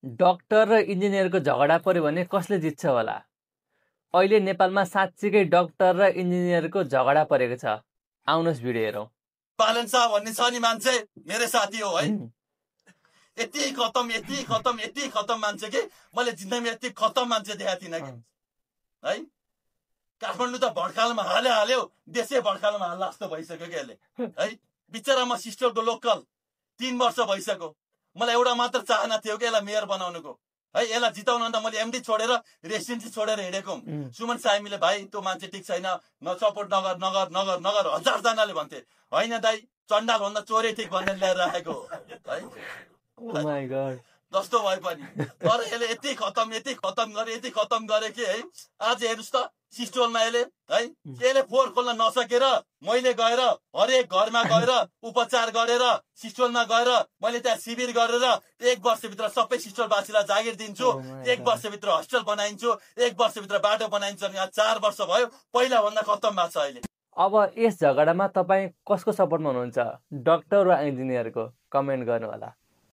Doctor र इन्जिनियरको झगडा पर्यो भने कसले जित्छ होला? अहिले नेपालमा साँच्चीकै डक्टर र इन्जिनियरको झगडा परेको छ। आउनुहोस् भिडियो हेरौँ। बालन शाह भन्ने छ नि मान्छे, मेरो साथी हो है। यति खतम मान्छे कि मैले जिन्दगीमा यति खतम मान्छे देखाएको थिइनँ कि है। काठमाडौँ त भड्कालमा हाल्यो, देशै भड्कालमा हाल्ला जस्तो भइसक्यो कि यसले है। बिचरा म सिस्टरको लोकल 3 वर्ष भइसक्यो। मलाई एउटा मात्र चाहना थियो कि यसलाई मेयर बनाउनुको है। यसलाई जिताउन अन्त मैले एमडी छोडेर रेसिडेन्सी छोडेर हिँडेको। सुमन साइमीले भाइ त्यो मान्छे ठिक छैन, न सपोर्ट नगर 1000 जनाले भन्थे। होइन दाइ, चण्डाल भन्दा चोरै ठिक भनेर ल्याएर राखेको है। Oh my God. जस्तो भए पनि तर यसले यति खतम गरे कि है। आज हेर्नुहोस् त सिस्टोलमा यसले फोहोर खोल्न नसकेर मैले गएर हरेक घरमा गएर उपचार गरेर सिस्टोलमा गएर मैले त्यहाँ शिविर गरेर 1 वर्षभित्र सबै सिस्टोलवासीलाई जागिर दिन्छु। 1 वर्षभित्र हस्टेल बनाइन्छु, 1 वर्षभित्र बाटो बनाइन्छ। यहाँ 4 वर्ष भयो, पहिला भन्दा खतम भएको छ अहिले। अब यस झगडामा तपाईँ कसको सपोर्टमा हुनुहुन्छ? डक्टर वा इन्जिनियरको? कमेन्ट गर्नु होला।